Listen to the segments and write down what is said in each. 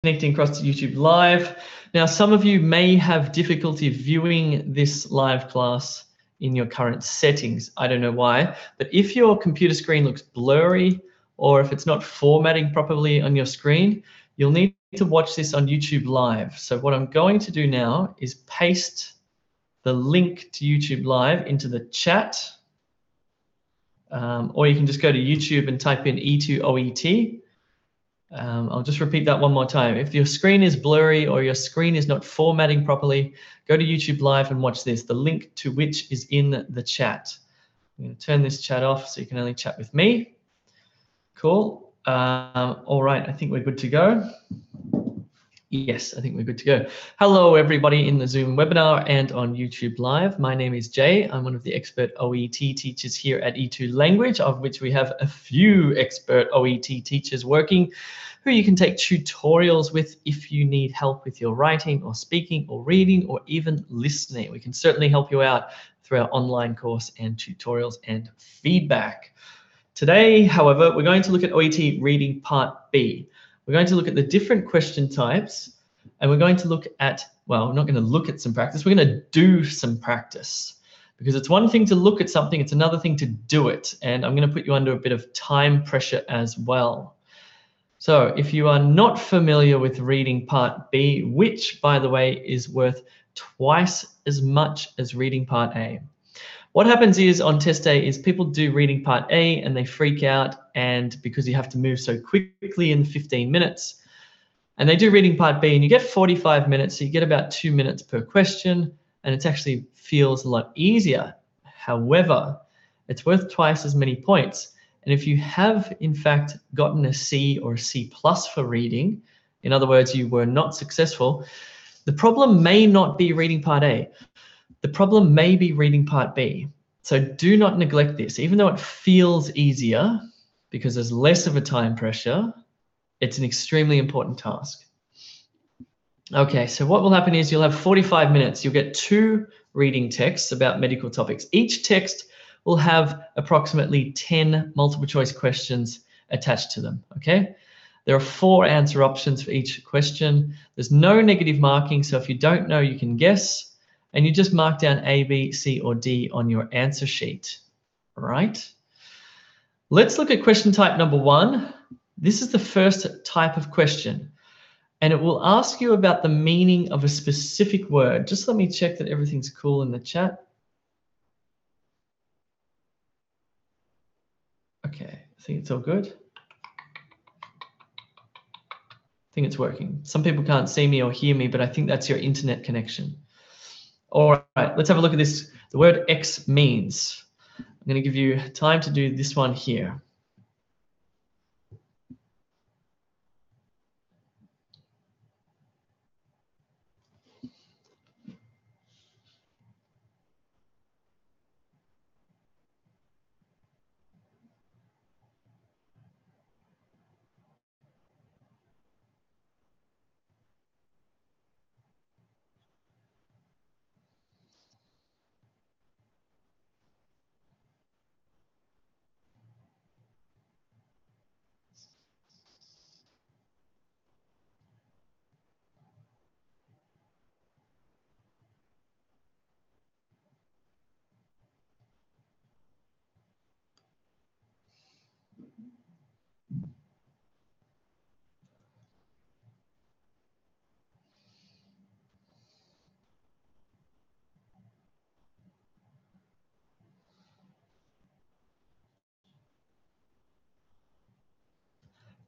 connecting across to YouTube Live. Now, some of you may have difficulty viewing this live class in your current settings. I don't know why, but if your computer screen looks blurry or if it's not formatting properly on your screen, you'll need to watch this on YouTube Live. So what I'm going to do now is paste the link to YouTube Live into the chat, or you can just go to YouTube and type in E2 OET. I'll just repeat that one more time. If your screen is blurry or your screen is not formatting properly, go to YouTube Live and watch this, the link to which is in the chat. I'm going to turn this chat off so you can only chat with me. Cool. All right, I think we're good to go. Yes, I think we're good to go. Hello, everybody in the Zoom webinar and on YouTube Live. My name is Jay. I'm one of the expert OET teachers here at E2 Language, of which we have a few expert OET teachers working who you can take tutorials with if you need help with your writing or speaking or reading or even listening. We can certainly help you out through our online course and tutorials and feedback. Today, however, we're going to look at OET Reading Part B. We're going to look at the different question types, and we're going to look at, well, we're not going to look at some practice, we're going to do some practice. Because it's one thing to look at something, it's another thing to do it. And I'm going to put you under a bit of time pressure as well. So if you are not familiar with Reading Part B, which, by the way, is worth twice as much as Reading Part A. What happens is on test day is people do Reading Part A and they freak out, and because you have to move so quickly in 15 minutes, and they do Reading Part B and you get 45 minutes, so you get about 2 minutes per question, and it actually feels a lot easier. However, it's worth twice as many points. And if you have, in fact, gotten a C or a C+ for reading, in other words, you were not successful, the problem may not be Reading Part A. The problem may be Reading Part B. So do not neglect this. Even though it feels easier because there's less of a time pressure, it's an extremely important task. Okay, so what will happen is you'll have 45 minutes. You'll get 2 reading texts about medical topics. Each text will have approximately 10 multiple choice questions attached to them, okay? There are 4 answer options for each question. There's no negative marking, so if you don't know, you can guess. And you just mark down A, B, C, or D on your answer sheet, all right? Let's look at question type number 1. This is the first type of question, and it will ask you about the meaning of a specific word. Just let me check that everything's cool in the chat. Okay, I think it's all good. I think it's working. Some people can't see me or hear me, but I think that's your internet connection. All right, let's have a look at this. The word X means. I'm going to give you time to do this one here.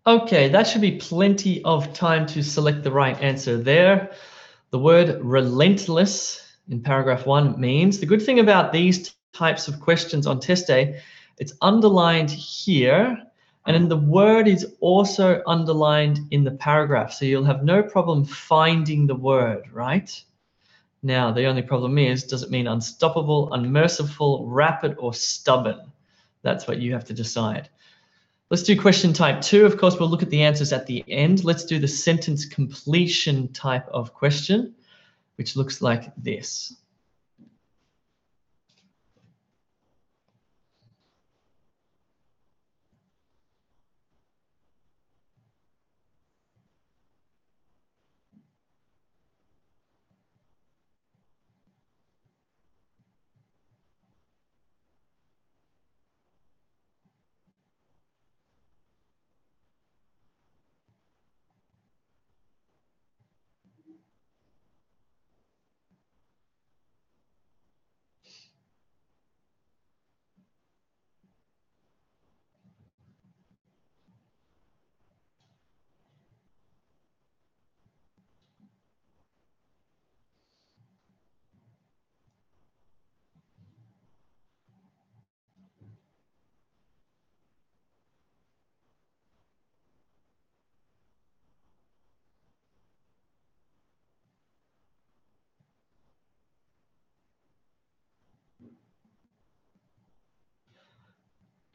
Okay, that should be plenty of time to select the right answer there. The word relentless in paragraph 1 means, the good thing about these types of questions on test day, it's underlined here, and then the word is also underlined in the paragraph, so you'll have no problem finding the word, right? Now, the only problem is, does it mean unstoppable, unmerciful, rapid, or stubborn? That's what you have to decide. Let's do question type 2. Of course, we'll look at the answers at the end. Let's do the sentence completion type of question, which looks like this.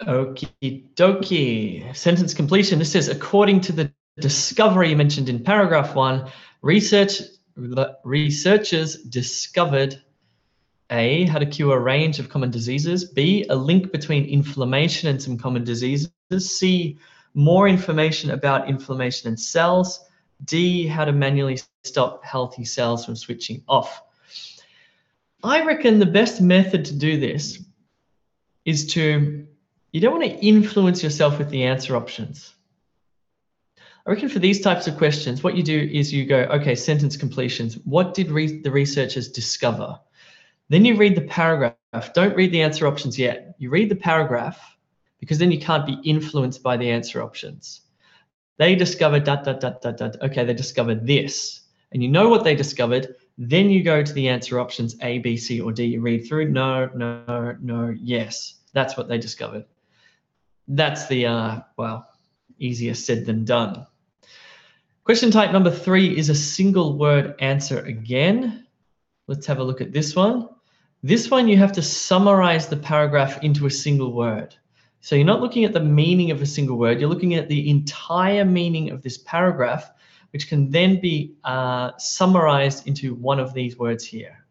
Okie dokie. Sentence completion. This says, according to the discovery mentioned in paragraph 1, researchers discovered A, how to cure a range of common diseases, B, a link between inflammation and some common diseases, C, more information about inflammation and cells, D, how to manually stop healthy cells from switching off. I reckon the best method to do this is you don't want to influence yourself with the answer options. I reckon for these types of questions, what you do is you go, okay, sentence completions. What did the researchers discover? Then you read the paragraph. Don't read the answer options yet. You read the paragraph because then you can't be influenced by the answer options. They discovered ... Okay, they discovered this. And you know what they discovered. Then you go to the answer options A, B, C, or D. You read through, no, no, no, yes. That's what they discovered. That's the, well, easier said than done. Question type number 3 is a single word answer again. Let's have a look at this one. This one, you have to summarize the paragraph into a single word. So you're not looking at the meaning of a single word. You're looking at the entire meaning of this paragraph, which can then be summarized into one of these words here.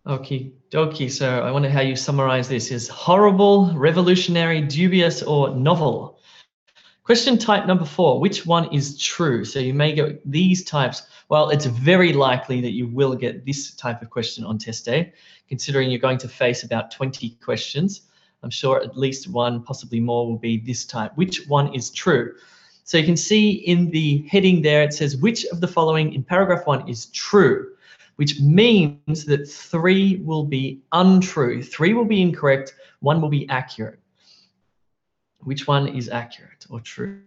Okie dokie. So I wonder how you summarize this. Is horrible, revolutionary, dubious, or novel? Question type number 4, which one is true? So you may get these types. Well, it's very likely that you will get this type of question on test day, considering you're going to face about 20 questions. I'm sure at least one, possibly more, will be this type. Which one is true? So you can see in the heading there, it says, which of the following in paragraph 1 is true? Which means that 3 will be untrue. 3 will be incorrect, 1 will be accurate. Which one is accurate or true?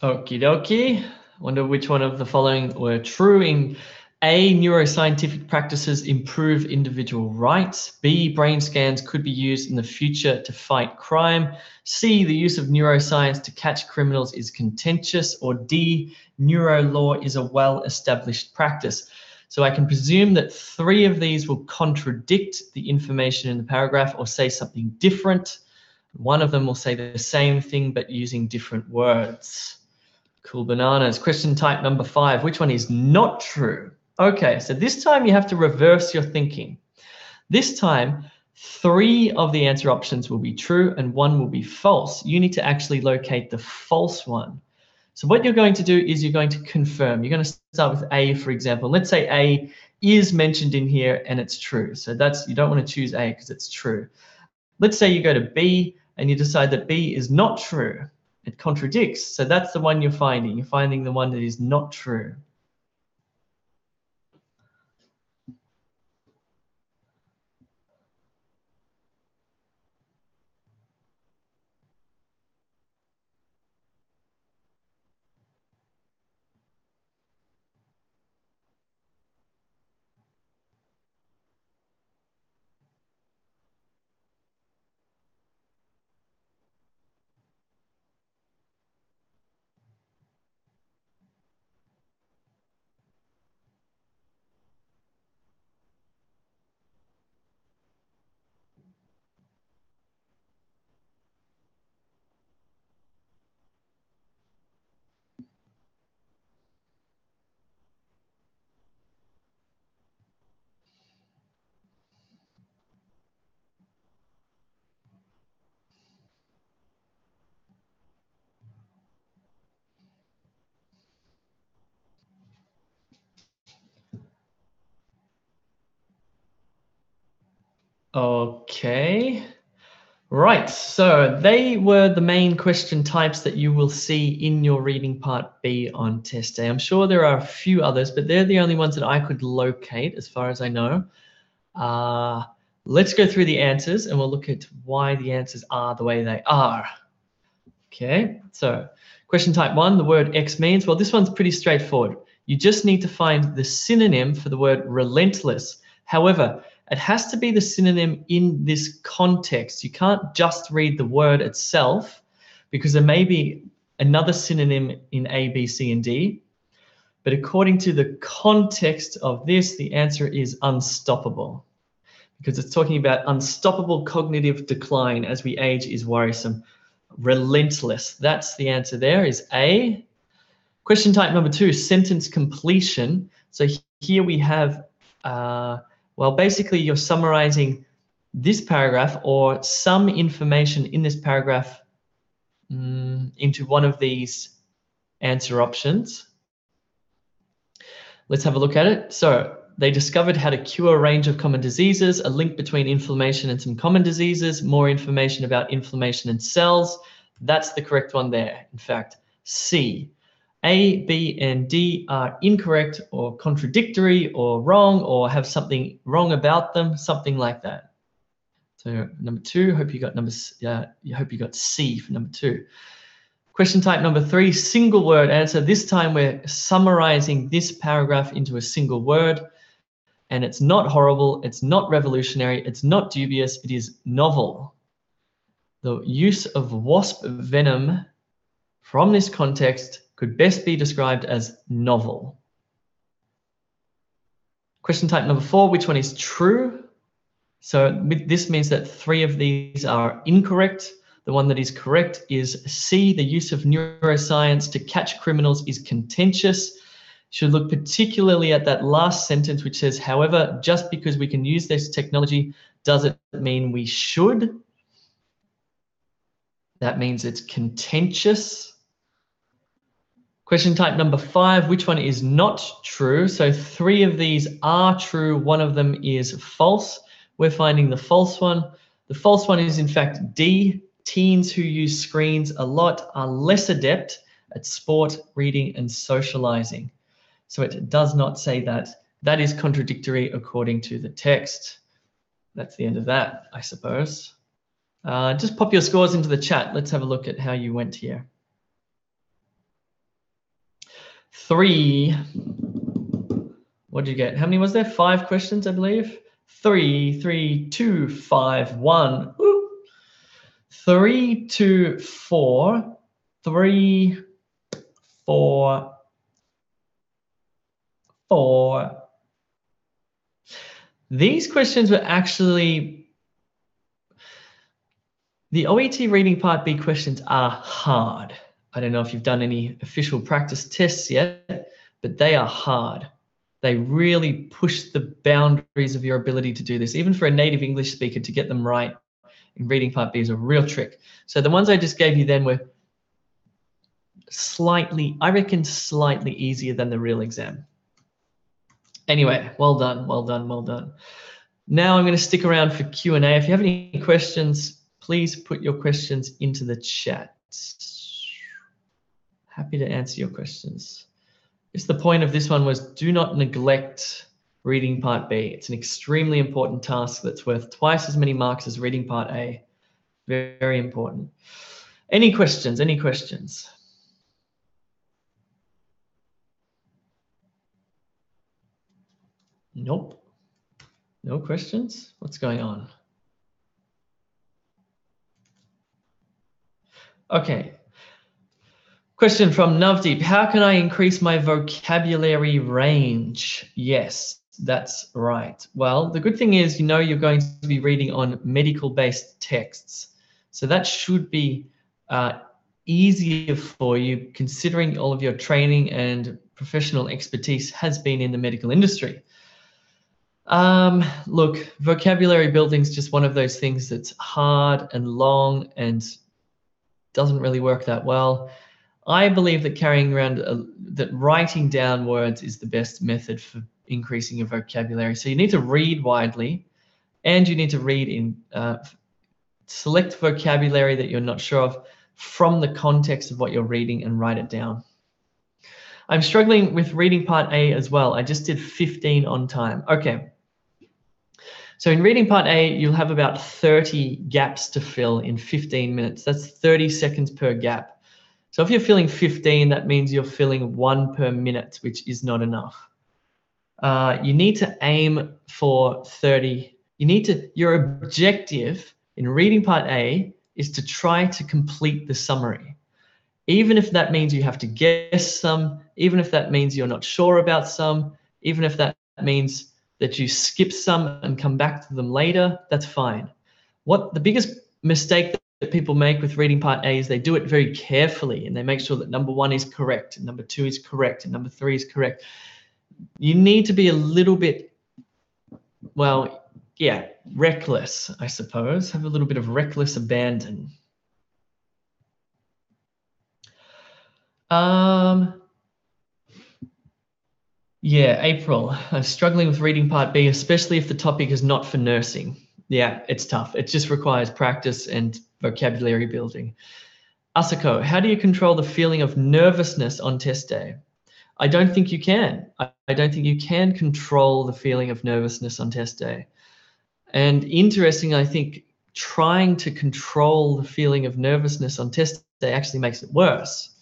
Okie dokie. Wonder which one of the following were true. In A, neuroscientific practices improve individual rights. B, brain scans could be used in the future to fight crime. C, the use of neuroscience to catch criminals is contentious. Or D, neuro law is a well-established practice. So I can presume that 3 of these will contradict the information in the paragraph or say something different. One of them will say the same thing but using different words. Cool bananas. Question type number 5. Which one is not true? Okay, so this time you have to reverse your thinking. This time, 3 of the answer options will be true and 1 will be false. You need to actually locate the false one. So what you're going to do is you're going to confirm. You're going to start with A, for example. Let's say A is mentioned in here and it's true. So that's, you don't want to choose A because it's true. Let's say you go to B and you decide that B is not true. It contradicts. So that's the one you're finding. You're finding the one that is not true. Okay. Right, so they were the main question types that you will see in your reading part B on test day. I'm sure there are a few others, but they're the only ones that I could locate as far as I know. Let's go through the answers and we'll look at why the answers are the way they are. Okay, so question type 1, the word X means, well, this one's pretty straightforward. You just need to find the synonym for the word relentless. However, it has to be the synonym in this context. You can't just read the word itself because there may be another synonym in A, B, C, and D. But according to the context of this, the answer is unstoppable because it's talking about unstoppable cognitive decline as we age is worrisome. Relentless, that's the answer there, is A. Question type number 2, sentence completion. So here we have well, basically, you're summarizing this paragraph or some information in this paragraph into one of these answer options. Let's have a look at it. So they discovered how to cure a range of common diseases, a link between inflammation and some common diseases, more information about inflammation in cells. That's the correct one there. In fact, C. A, B, and D are incorrect or contradictory or wrong or have something wrong about them, something like that. So number 2, hope you got hope you got C for number 2. Question type number 3, single word answer. This time we're summarizing this paragraph into a single word, and it's not horrible, it's not revolutionary, it's not dubious, it is novel. The use of wasp venom from this context could best be described as novel. Question type number 4, which one is true? So this means that 3 of these are incorrect. The one that is correct is C, the use of neuroscience to catch criminals is contentious. Should look particularly at that last sentence which says, however, just because we can use this technology, does it mean we should? That means it's contentious. Question type number 5, which one is not true? So 3 of these are true, 1 of them is false. We're finding the false one. The false one is in fact D. Teens who use screens a lot are less adept at sport, reading, and socializing. So it does not say that. That is contradictory according to the text. That's the end of that, I suppose. Just pop your scores into the chat. Let's have a look at how you went here. 3. What did you get? How many was there? 5 questions, I believe. 3, 3, 2, 5, 1. Ooh. 3, 2, 4. 3, 4, 4. These questions were actually, the OET reading part B questions are hard. I don't know if you've done any official practice tests yet, but they are hard. They really push the boundaries of your ability to do this. Even for a native English speaker to get them right in reading part B is a real trick. So the ones I just gave you then were slightly, I reckon slightly easier than the real exam. Anyway, well done, well done, well done. Now I'm going to stick around for Q&A. If you have any questions, please put your questions into the chat. Happy to answer your questions. The point of this one was do not neglect reading part B. It's an extremely important task that's worth twice as many marks as reading part A. Very, very important. Any questions? Any questions? Nope. No questions? What's going on? Okay. Question from Navdeep. How can I increase my vocabulary range? Yes, that's right. Well, the good thing is, you know, you're going to be reading on medical-based texts. So that should be easier for you, considering all of your training and professional expertise has been in the medical industry. Look, vocabulary building is just one of those things that's hard and long and doesn't really work that well. I believe that carrying around, that writing down words is the best method for increasing your vocabulary. So you need to read widely, and you need to read in select vocabulary that you're not sure of from the context of what you're reading and write it down. I'm struggling with reading part A as well. I just did 15 on time. Okay. So in reading part A, you'll have about 30 gaps to fill in 15 minutes. That's 30 seconds per gap. So if you're filling 15, that means you're filling 1 per minute, which is not enough. You need to aim for 30. Your objective in reading part A is to try to complete the summary. Even if that means you have to guess some, even if that means you're not sure about some, even if that means that you skip some and come back to them later, that's fine. What the biggest mistake that people make with reading part A is they do it very carefully and they make sure that number 1 is correct and number 2 is correct and number 3 is correct. You need to be a little bit, well, yeah, reckless, I suppose. Have a little bit of reckless abandon. Yeah, April. I'm struggling with reading part B, especially if the topic is not for nursing. Yeah, it's tough. It just requires practice and vocabulary building. Asako, how do you control the feeling of nervousness on test day? I don't think you can. I don't think you can control the feeling of nervousness on test day. And interesting, I think trying to control the feeling of nervousness on test day actually makes it worse.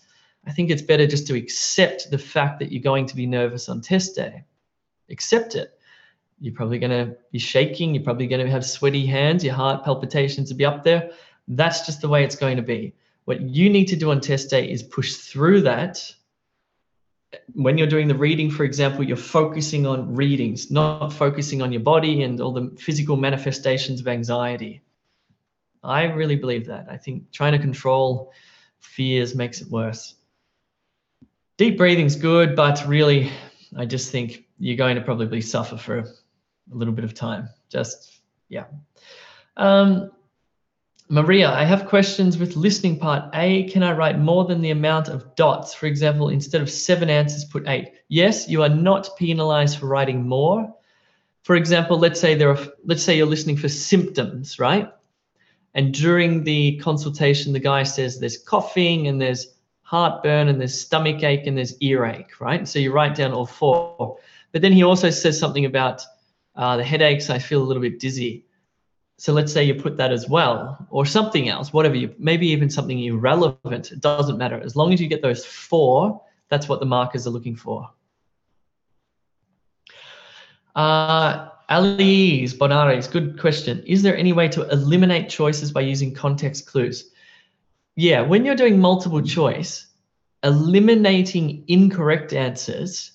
I think it's better just to accept the fact that you're going to be nervous on test day. Accept it. You're probably going to be shaking. You're probably going to have sweaty hands. Your heart palpitations will be up there. That's just the way it's going to be. What you need to do on test day is push through that. When you're doing the reading, for example, you're focusing on readings, not focusing on your body and all the physical manifestations of anxiety. I really believe that. I think trying to control fears makes it worse. Deep breathing's good, but really, I just think you're going to probably suffer for a little bit of time. Just, yeah. Maria, I have questions with listening part A. Can I write more than the amount of dots? For example, instead of 7 answers, put 8. Yes, you are not penalized for writing more. For example, let's say you're listening for symptoms, right? And during the consultation, the guy says there's coughing and there's heartburn and there's stomach ache and there's earache, right? So you write down all 4. But then he also says something about the headaches. I feel a little bit dizzy. So let's say you put that as well, or something else, whatever maybe even something irrelevant. It doesn't matter. As long as you get those 4, that's what the markers are looking for. Alice Bonares, good question. Is there any way to eliminate choices by using context clues? Yeah, when you're doing multiple choice, eliminating incorrect answers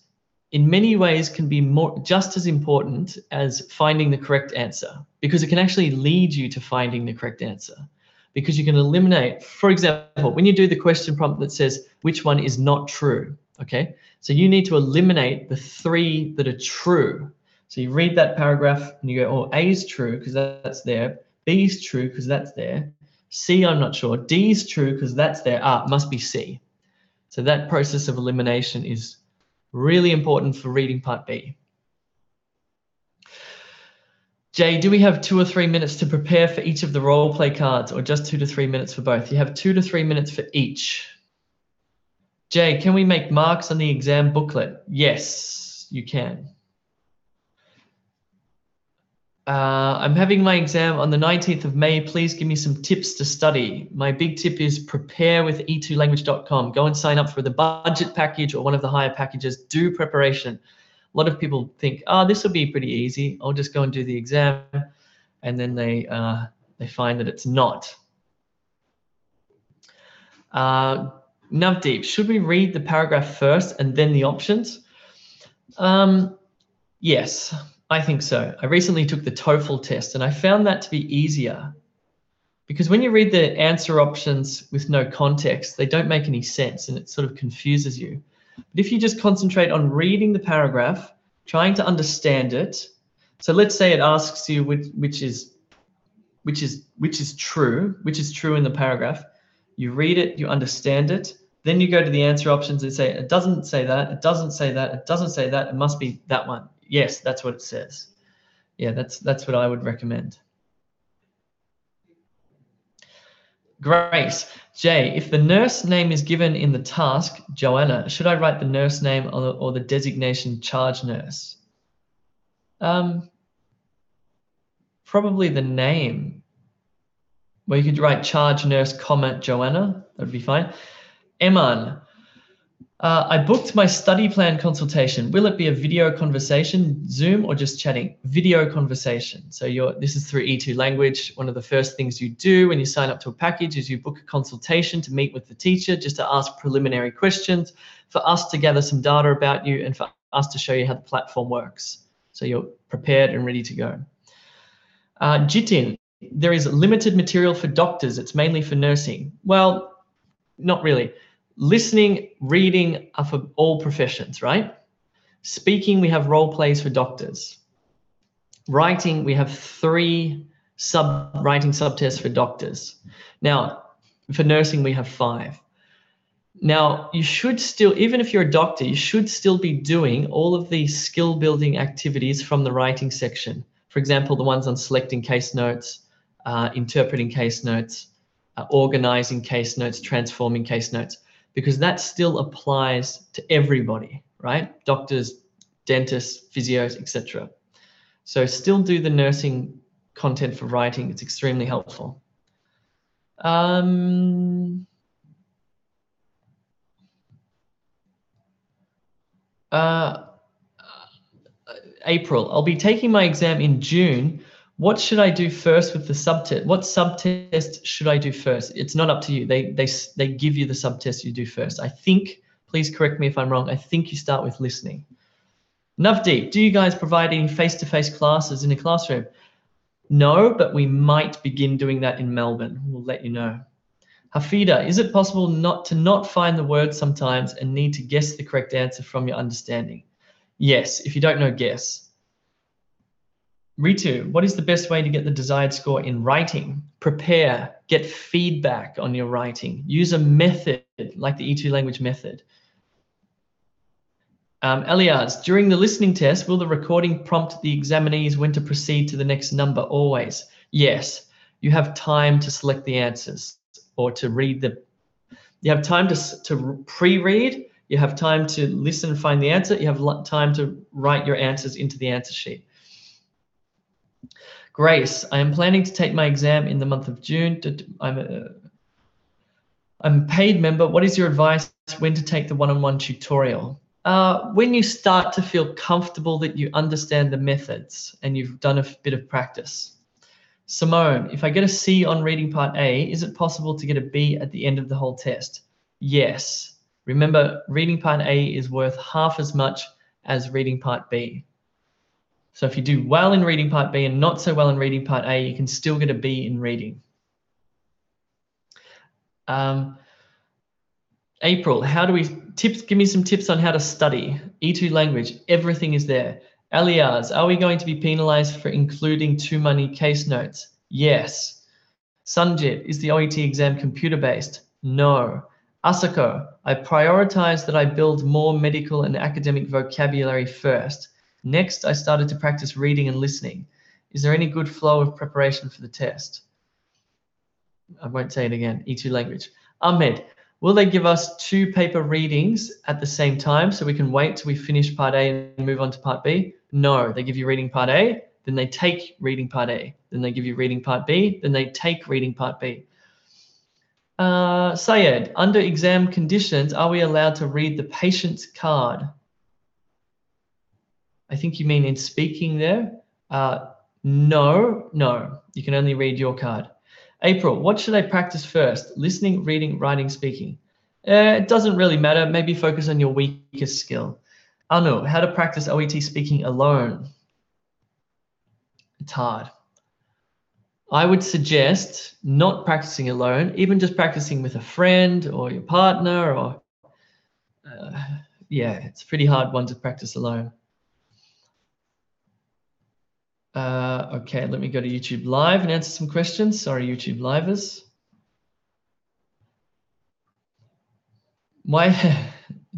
in many ways can be just as important as finding the correct answer, because it can actually lead you to finding the correct answer. Because you can eliminate, for example, when you do the question prompt that says which one is not true, okay? So you need to eliminate the 3 that are true. So you read that paragraph and you go, oh, A is true because that's there. B is true because that's there. C, I'm not sure. D is true because that's there. Ah, it must be C. So that process of elimination is really important for reading part B. Jay, do we have 2 or 3 minutes to prepare for each of the role play cards, or just 2 to 3 minutes for both? You have 2 to 3 minutes for each. Jay, can we make marks on the exam booklet? Yes, you can. I'm having my exam on the 19th of May. Please give me some tips to study. My big tip is prepare with e2language.com. Go and sign up for the budget package or one of the higher packages. Do preparation. A lot of people think, oh, this will be pretty easy. I'll just go and do the exam. And then they find that it's not. Navdeep, should we read the paragraph first and then the options? Yes, I think so. I recently took the TOEFL test and I found that to be easier, because when you read the answer options with no context, they don't make any sense and it sort of confuses you. But if you just concentrate on reading the paragraph, trying to understand it. So let's say it asks you which is true in the paragraph. You read it, you understand it, then you go to the answer options and say, it doesn't say that, it doesn't say that, it doesn't say that, it must be that one. Yes, that's what it says. Yeah, that's what I would recommend. Grace, Jay, if the nurse name is given in the task, Joanna, should I write the nurse name or the designation charge nurse? Probably the name. Well, you could write charge nurse, comma, Joanna. That would be fine. Eman, I booked my study plan consultation. Will it be a video conversation, Zoom, or just chatting? Video conversation. So this is through E2 Language. One of the first things you do when you sign up to a package is you book a consultation to meet with the teacher, just to ask preliminary questions, for us to gather some data about you and for us to show you how the platform works. So you're prepared and ready to go. Jitin, there is limited material for doctors. It's mainly for nursing. Well, not really. Listening, reading are for all professions, right? Speaking, we have role plays for doctors. Writing, we have 3 writing subtests for doctors. Now, for nursing, we have 5. Now, you should still, even if you're a doctor, you should still be doing all of these skill building activities from the writing section. For example, the ones on selecting case notes, interpreting case notes, organizing case notes, transforming case notes, because that still applies to everybody, right? Doctors, dentists, physios, etc. So still do the nursing content for writing. It's extremely helpful. April, I'll be taking my exam in June. What should I do first with the subtest? What subtest should I do first? It's not up to you. They give you the subtest you do first. I think, please correct me if I'm wrong, I think you start with listening. Navdeep, do you guys provide any face-to-face classes in a classroom? No, but we might begin doing that in Melbourne. We'll let you know. Hafida, is it possible to not find the word sometimes and need to guess the correct answer from your understanding? Yes, if you don't know, guess. Ritu, what is the best way to get the desired score in writing? Prepare, get feedback on your writing. Use a method like the E2 language method. Elias, during the listening test, will the recording prompt the examinees when to proceed to the next number? Always. Yes, you have time to select the answers or to read you have time to pre-read, you have time to listen and find the answer, you have time to write your answers into the answer sheet. Grace, I am planning to take my exam in the month of June. I'm a paid member. What is your advice when to take the one-on-one tutorial? When you start to feel comfortable that you understand the methods and you've done a bit of practice. Simone, if I get a C on reading part A, is it possible to get a B at the end of the whole test? Yes. Remember, reading part A is worth half as much as reading part B. So if you do well in reading part B and not so well in reading part A, you can still get a B in reading. April, give me some tips on how to study. E2 language, everything is there. Elias, are we going to be penalized for including too many case notes? Yes. Sanjit, is the OET exam computer-based? No. Asako, I prioritize that I build more medical and academic vocabulary first. Next, I started to practice reading and listening. Is there any good flow of preparation for the test? I won't say it again, E2 language. Ahmed, will they give us 2 paper readings at the same time so we can wait till we finish part A and move on to part B? No, they give you reading part A, then they take reading part A, then they give you reading part B, then they take reading part B. Syed, under exam conditions, are we allowed to read the patient's card? I think you mean in speaking there. No, you can only read your card. April, what should I practice first? Listening, reading, writing, speaking? It doesn't really matter. Maybe focus on your weakest skill. Anu, how to practice OET speaking alone? It's hard. I would suggest not practicing alone, even just practicing with a friend or your partner, or yeah, it's a pretty hard one to practice alone. Okay, let me go to YouTube Live and answer some questions. Sorry, YouTube Livers.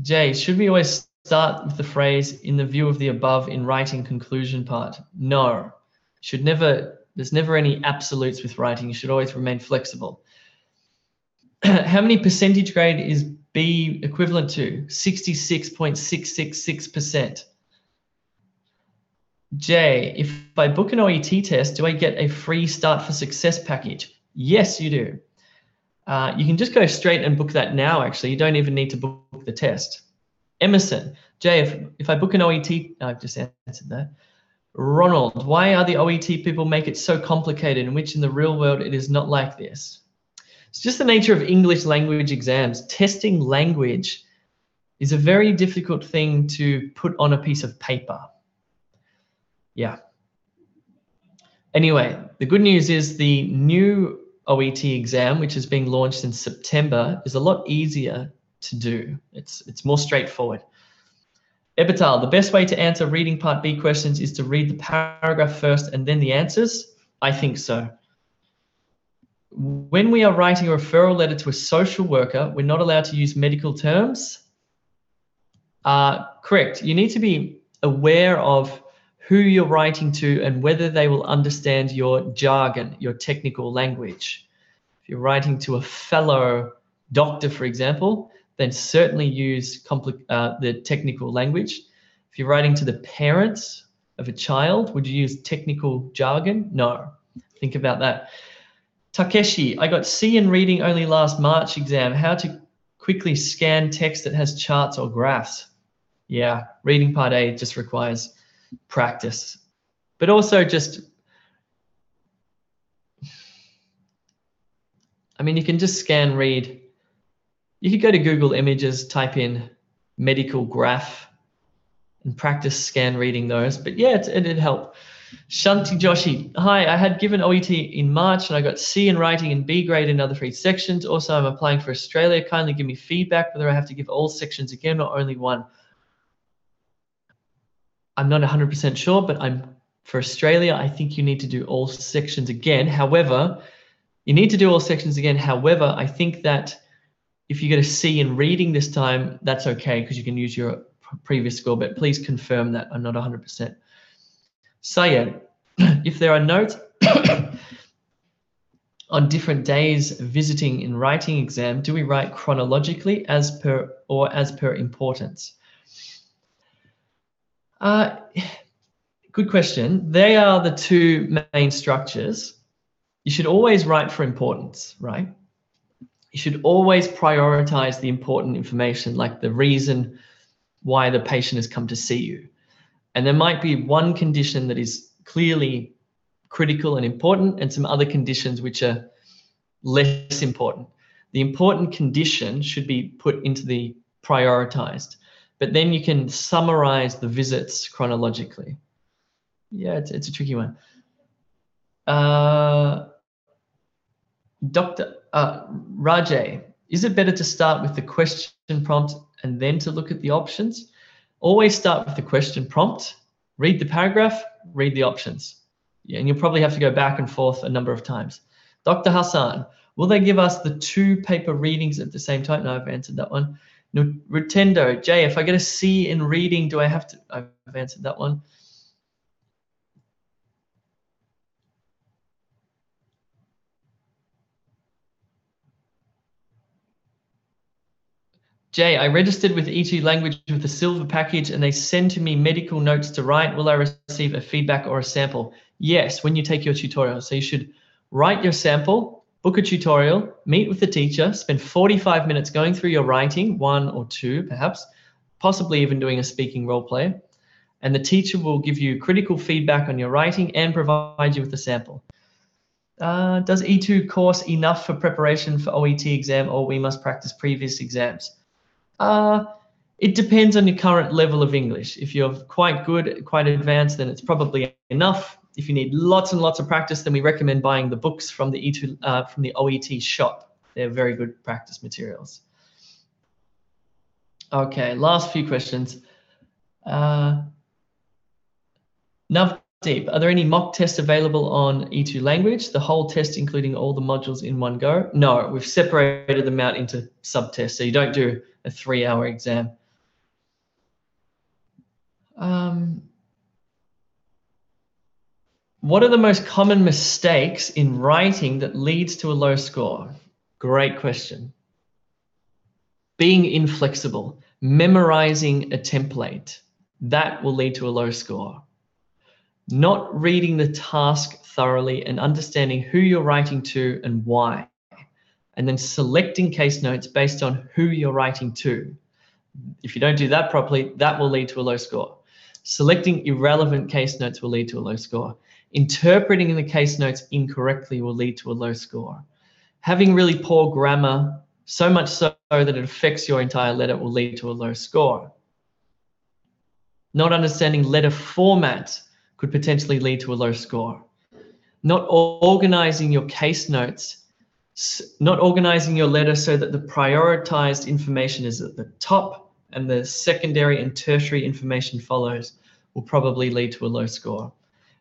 Jay, should we always start with the phrase "in the view of the above" in writing conclusion part? No, should never. There's never any absolutes with writing. You should always remain flexible. How many percentage grade is B equivalent to? 66.666%. Jay, if I book an OET test, do I get a free Start for Success package? Yes, you do. You can just go straight and book that now, actually. You don't even need to book the test. Emerson, Jay, if I book an OET, I've just answered that. Ronald, why are the OET people make it so complicated, in which in the real world it is not like this? It's just the nature of English language exams. Testing language is a very difficult thing to put on a piece of paper. Yeah. Anyway, the good news is the new OET exam, which is being launched in September, is a lot easier to do. It's more straightforward. Epital, the best way to answer reading part B questions is to read the paragraph first and then the answers? I think so. When we are writing a referral letter to a social worker, we're not allowed to use medical terms? Correct. You need to be aware of who you're writing to and whether they will understand your jargon, your technical language. If you're writing to a fellow doctor, for example, then certainly use the technical language. If you're writing to the parents of a child, would you use technical jargon? No. Think about that. Takeshi, I got C in reading only last March exam. How to quickly scan text that has charts or graphs? Yeah, reading part A just requires practice, but also just, I mean, you can just scan read. You could go to Google Images, type in medical graph and practice scan reading those. But yeah, it'd help. Shanti Joshi, hi, I had given OET in March and I got C in writing and B grade in other 3 sections. Also, I'm applying for Australia. Kindly give me feedback whether I have to give all sections again or only one. I'm not 100% sure, but for Australia, I think you need to do all sections again. However, you need to do all sections again. However, I think that if you get a C in reading this time, that's okay because you can use your previous score, but please confirm that. I'm not 100%. Syed, if there are notes on different days visiting in writing exam, do we write chronologically as per importance? Good question. They are the 2 main structures. You should always write for importance, right? You should always prioritize the important information, like the reason why the patient has come to see you. And there might be one condition that is clearly critical and important and some other conditions which are less important. The important condition should be put into the prioritized, but then you can summarize the visits chronologically. Yeah, it's a tricky one. Dr. Rajay, is it better to start with the question prompt and then to look at the options? Always start with the question prompt, read the paragraph, read the options. Yeah, and you'll probably have to go back and forth a number of times. Dr. Hassan, will they give us the 2 paper readings at the same time? No, I've answered that one. No, Rutendo, Jay, if I get a C in reading, do I have to? I've answered that one. Jay, I registered with E2 Language with a silver package and they send to me medical notes to write. Will I receive a feedback or a sample? Yes, when you take your tutorial. So you should write your sample, book a tutorial, meet with the teacher, spend 45 minutes going through your writing, 1 or 2 perhaps, possibly even doing a speaking role play. And the teacher will give you critical feedback on your writing and provide you with a sample. Does E2 course enough for preparation for OET exam, or we must practice previous exams? It depends on your current level of English. If you're quite good, quite advanced, then it's probably enough. If you need lots and lots of practice, then we recommend buying the books from the from the OET shop. They're very good practice materials. Okay, last few questions. Navdeep, are there any mock tests available on E2 Language? The whole test, including all the modules in one go? No, we've separated them out into subtests, so you don't do a 3-hour exam. What are the most common mistakes in writing that leads to a low score? Great question. Being inflexible, memorizing a template, that will lead to a low score. Not reading the task thoroughly and understanding who you're writing to and why, and then selecting case notes based on who you're writing to. If you don't do that properly, that will lead to a low score. Selecting irrelevant case notes will lead to a low score. Interpreting the case notes incorrectly will lead to a low score. Having really poor grammar, so much so that it affects your entire letter, will lead to a low score. Not understanding letter format could potentially lead to a low score. Not organizing your case notes, not organizing your letter so that the prioritized information is at the top and the secondary and tertiary information follows, will probably lead to a low score.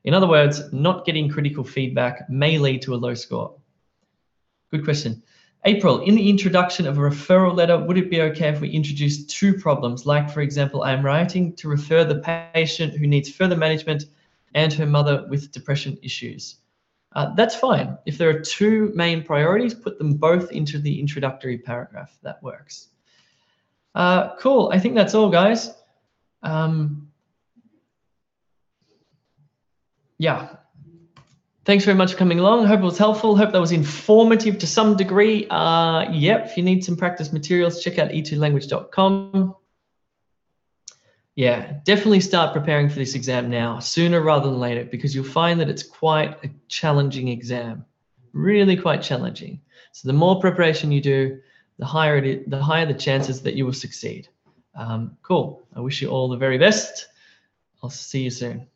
In other words, not getting critical feedback may lead to a low score. Good question. April, in the introduction of a referral letter, would it be okay if we introduce 2 problems? Like, for example, I am writing to refer the patient who needs further management and her mother with depression issues. That's fine. If there are 2 main priorities, put them both into the introductory paragraph. That works. Cool. I think that's all, guys. Yeah. Thanks very much for coming along. Hope it was helpful. Hope that was informative to some degree. Yep, if you need some practice materials, check out e2language.com. Yeah, definitely start preparing for this exam now, sooner rather than later, because you'll find that it's quite a challenging exam, really quite challenging. So the more preparation you do, the higher the chances that you will succeed. Cool. I wish you all the very best. I'll see you soon.